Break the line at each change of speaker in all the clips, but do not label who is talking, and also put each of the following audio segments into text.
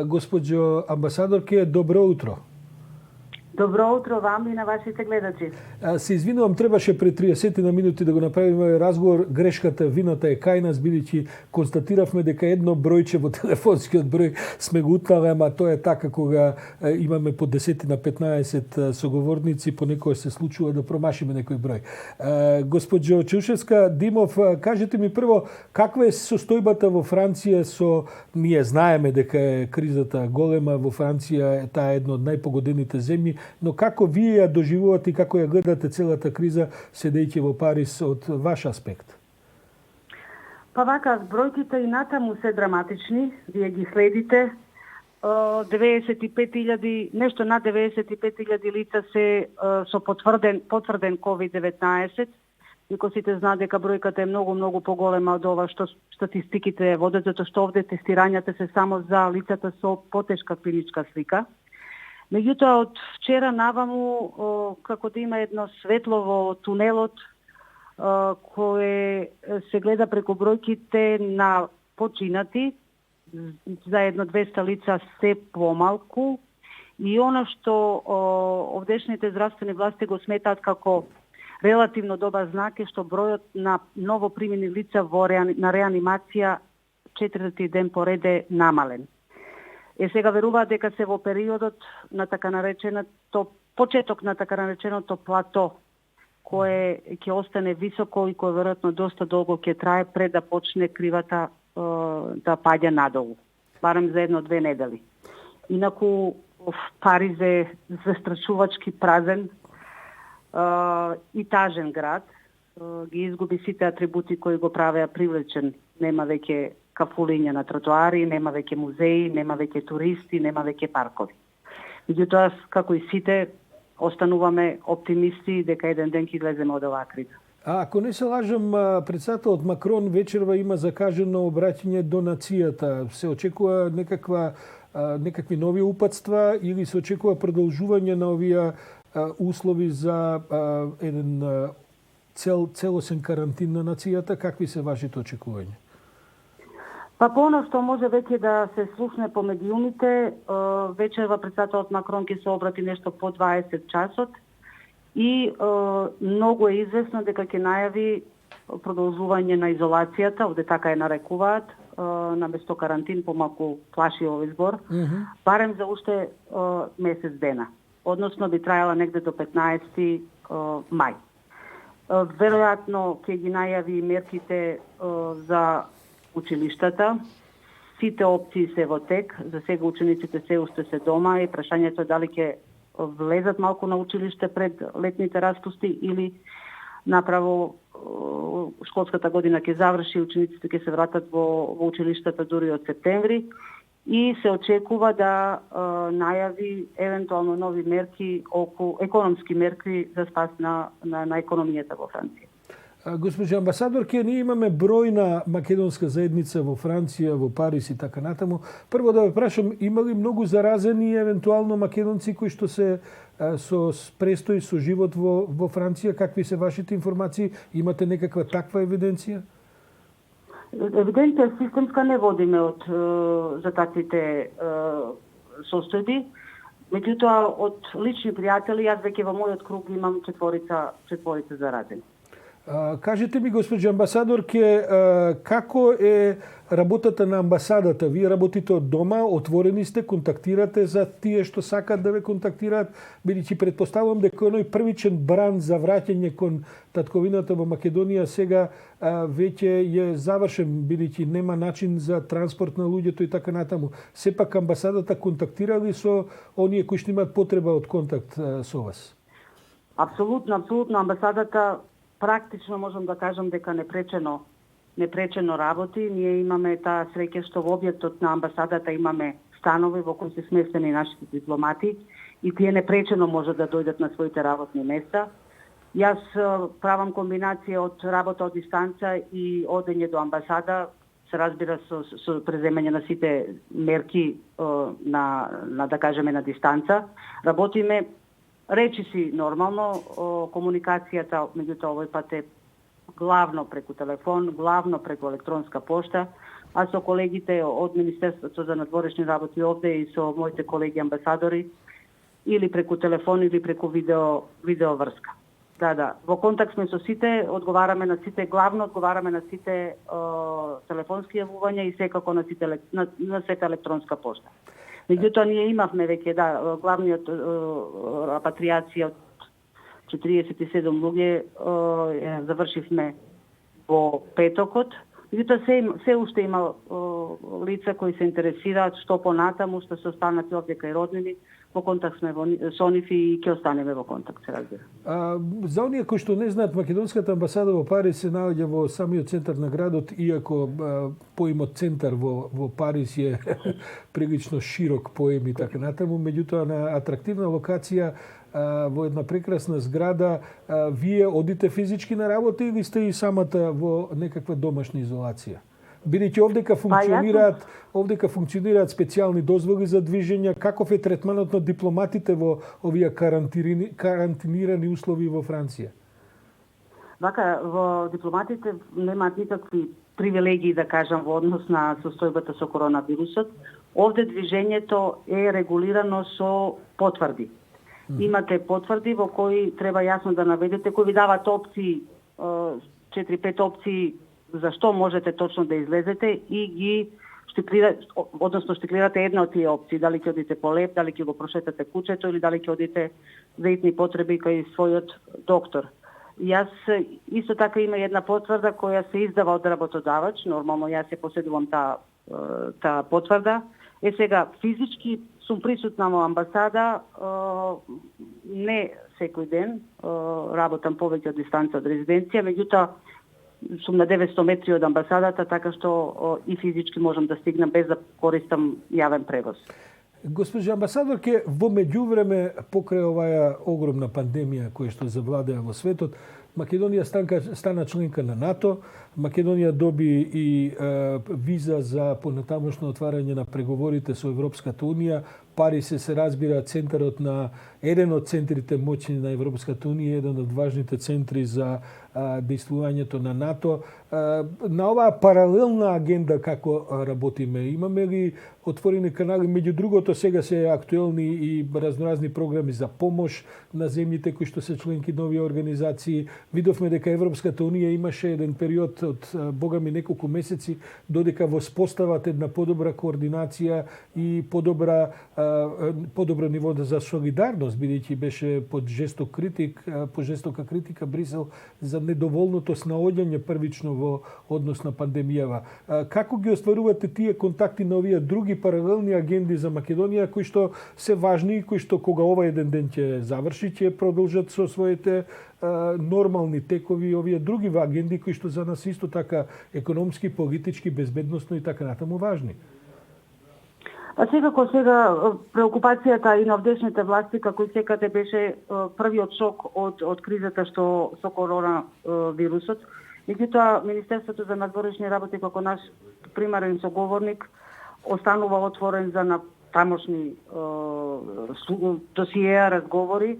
Gospođo ambasadorke, dobro utro.
Добро утро вам и на вашите гледачи.
Се извинувам, требаше пред 30 на минути да го направиме разговор. Грешката, вината е кај нас, бидејќи констатиравме дека едно бројче во телефонскиот број сме го утнале, ама тоа е така кога имаме по 10 на 15 соговорници, понекогаш се случува да промашиме некој број. Госпоđo Чаушевска, Димов, кажете ми прво, каква е состојбата во Франција со... Ние знаеме дека е кризата голема во Франција, таа е една од најпогодените земји, но како вие ја доживувате и како ја гледате целата криза, седејќи во Париз од ваш аспект?
Па вака, бројките и натаму се драматични, вие ги следите. 95.000, нешто над 95.000 лица се со потврден COVID-19. Иако сите знаат дека бројката е многу поголема од ова што статистиките водат, затоа што овде тестирањата се само за лицата со потешка клиничка слика. Меѓутоа, од вчера наваму, како да има едно светло во тунелот, кое се гледа преку бројките на починати, за едно 200 лица се помалку, и она што овдешните здравствени власти го сметаат како релативно добар знак е што бројот на новопримени лица на реанимација четврти ден поред е намален. Сега веруваат дека се во периодот на така нареченото почеток на така нареченото плато, кое ќе остане високо и кое веројатно доста долго ќе трае пред да почне кривата да паѓа надолу, барем за 1-2 недели. Инаку Париз е застрашувачки празен и тажен град, ги изгуби сите атрибути кои го правеа привлечен. Нема веќе кафулиња на тротоари, нема веќе музеи, нема веќе туристи, нема веќе паркови. Меѓутоа, како и сите, остануваме оптимисти дека еден ден ќе излеземе од оваа криза.
Ако не се лажам, председателот Макрон вечерва има закажено обраќање до нацијата. Се очекува некакви нови упатства или се очекува продолжување на овие услови за еден целосен карантин на нацијата? Какви се вашите очекувања?
Па по оно што може веќе да се слушне по медиумите, вечерва председателот Макрон ќе се обрати нешто по 20 часот и многу е известно дека ќе најави продолжување на изолацијата, овде така е нарекуваат, наместо карантин, помалку плаши овој збор, барем за уште месец дена. Односно би трајала негде до 15 мај. Веројатно ќе ги најави мерките за училиштата. Сите опции се во тек. За сега учениците се уште се дома и прашањето е дали ќе влезат малку на училиште пред летните распусти или направо школската година ќе заврши, учениците ќе се вратат во училиштата дури од септември и се очекува да најави евентуално нови мерки, економски мерки за спас на економијата во Франција.
Госпожа амбасадорке, ние имаме бројна македонска заедница во Франција, во Париз и така натаму. Прво да ве прашам, има ли многу заразени евентуално македонци кои што се со престој со живот во Франција? Какви се вашите информации? Имате некаква таква евиденција?
Евиденција системска не водиме за таквите состојби. Меѓутоа, од лични пријатели, јас веќе во мојот круг имам четворица заразени.
Кажете ми, госпожа амбасадорке, како е работата на амбасадата? Вие работите од дома, отворени сте, контактирате за тие што сакат да ве контактираат, бидејќи претпоставувам дека оној првичен бран за враќање кон татковината во Македонија сега веќе е завршен, бидејќи нема начин за транспорт на луѓето и така натаму. Сепак амбасадата контактира ли со оние кои што имаат потреба од контакт со вас?
Апсолутно. Амбасадата практично можам да кажам дека непречено работи. Ние имаме таа среќа што во објектот на амбасадата имаме станови во кои се сместени нашите дипломати и тие непречено можат да дојдат на своите работни места. Јас правам комбинација од работа од дистанца и одење до амбасада, се разбира со преземање на сите мерки на да кажеме на дистанца. Работиме речиси нормално, комуникацијата меѓутоа овој пат е главно преку телефон, главно преку електронска пошта, а со колегите од Министерството за надворешни работи овде и со моите колеги амбасадори, или преку телефон или преку видео врска. Да. Во контакт сме со сите, одговараме на сите, главно одговараме на сите телефонски јавувања и секако на сета електронска пошта. Меѓутоа ние имавме веќе главниот репатриација од 47 луѓе завршивме во петокот. Меѓутоа се уште има лица кои се интересираат што понатаму, што се останати овде кај роднини. Во контакт сме со нив и ќе останеме во контакт, се разбира.
За оние кои што не знаат, македонската амбасада во Париз се наоѓа во самиот центар на градот, иако поимот центар во Париз е прилично широк поим и така натаму, меѓутоа на атрактивна локација во една прекрасна зграда, вие одите физички на работа или сте и самата во некаква домашна изолација? Бидејќи овдека функционираат специјални дозволи за движење, каков е третманот на дипломатите во овие карантинирани услови во Франција?
Во дипломатите немаат никакви привилегии, да кажам, во однос на состојбата со коронавирусот. Овде движењето е регулирано со потврди. Имате потврди во кои треба јасно да наведете, кои ви дават опции, 4-5 опции за што можете точно да излезете и ги штиклирате една од тие опции, дали ќе одите по леп, дали ќе го прошетате кучето или дали ќе одите за итни потреби кај својот доктор. Јас исто така има една потврда која се издава од работодавач, нормално јас се поседувам таа потврда. Сега физички сум присутна во амбасада, не секој ден, работам повеќе од дистанца од резиденција, меѓутоа сум на 900 метри од амбасадата, така што и физички можам да стигнам без да користам јавен превоз.
Госпожа амбасадорке, во меѓувреме покрај оваа огромна пандемија која што завладеа во светот, Македонија стана членка на НАТО, Македонија доби и виза за понатамошно отварање на преговорите со Европската Унија. Париз се разбира центарот на еден од центрите моćни на Европската Унија, еден од важните центри за действувањето на НАТО. На оваа паралелна агенда како работиме? Имаме ли отворени канали? Меѓу другото, сега се актуелни и разноразни програми за помош на земјите кои што се членки на овие организации. Видовме дека Европската Унија имаше еден период од богами неколку месеци додека воспостават една подобра координација и подобро ниво за солидарност, бидејќи беше под жестока критика Брисел за недоволното снаоѓање првично во однос на пандемијава. Како ги остварувате тие контакти на овие други паралелни агенди за Македонија кои што се важни и кои што кога ова еден ден ќе заврши, ќе продолжат со своите нормални текови овие други агенди кои што за нас исто така економски, политички, безбедносно и така натаму важни?
Секако преокупацијата и на овдешните власти, како и секаде, беше првиот шок од кризата што со коронавирусот. Меѓутоа, Министерството за надворешни работи како наш примарен соговорник останува отворен за тамошни досиеа, разговори.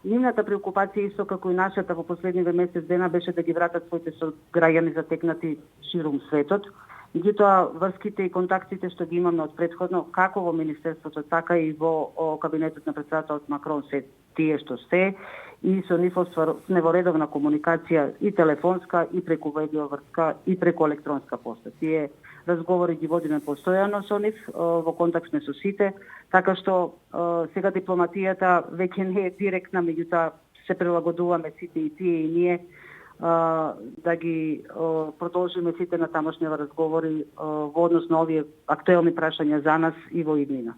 Нивната преокупација исто како и нашата во последниве месец дена беше да ги вратат своите граѓани затекнати ширум светот. Меѓутоа, врските и контактите што ги имаме од претходно, како во Министерството, така и во кабинетот на председателот Макрон, се тие што се, и со нив сме во редовна комуникација и телефонска, и преку видеоврска, и преку електронска пошта. Тие разговори ги водиме постојано со нив, во контакт сме со сите, така што сега дипломатијата веќе не е директна, меѓутоа се прилагодуваме сите и тие и ние да ги продолжиме сите на тамошниве разговори во однос на овие актуелни прашања за нас и во иднина.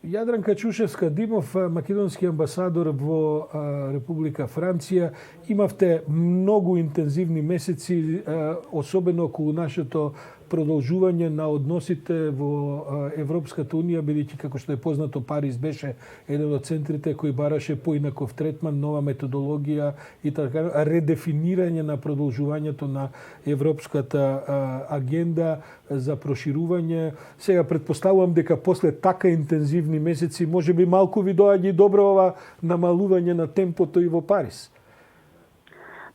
Јадранка Чушевска-Димов, македонски амбасадор во Република Франција, имавте многу интензивни месеци, особено околу нашето продолжување на односите во Европската Унија, бидејќи како што е познато Париз беше еден од центрите кој бараше поинаков третман, нова методологија и така редефинирање на продолжувањето на европската агенда за проширување. Сега претпоставувам дека после така интензивни месеци можеби малку ви доаѓа и добро ова намалување на темпото и во Париз.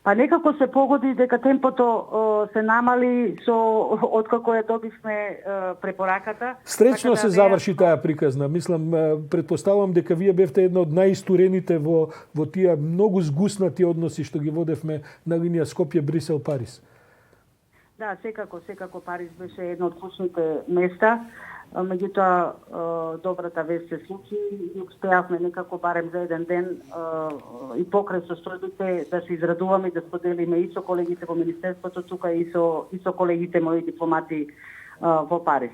Па некако се погоди дека темпото се намали со откако ја добивме препораката.
Стречно
Така
се
да
заврши таа приказна. Мислам, предпоставувам дека вие бевте една од најистурените во тие многу згуснати односи што ги водевме на линија Скопје-Брисел-Париз.
Да, секако Париз беше едно од клучните места. Меѓутоа, добрата вест се случи и успеавме некако барем за еден ден и покрај состојбите да се израдуваме и да споделиме и со колегите во Министерството тука и со колегите мои дипломати во Париз.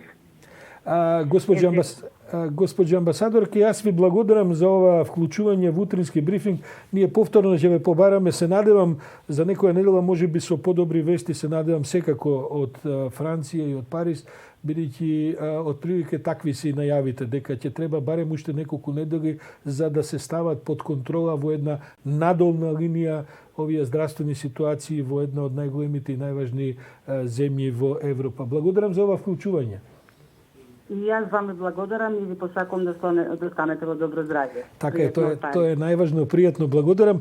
Госпоđo амбасадорке, јас ви благодарам за ова вклучување во утрински брифинг. Ние повторно ќе ве побараме, се надевам за некоја недела можеби со подобри вести, се надевам секако од Франција и од Париз, бидејќи отприлике такви се и најавите дека ќе треба барем уште неколку недели за да се стават под контрола во една надолна линија овие здравствени ситуации во една од најголемите и најважни земји во Европа. Благодарам за ова вклучување.
И јас вам благодарам и ви посакувам да станете во добро здравје.
Така е, тоа е најважно, пријатно. Благодарам.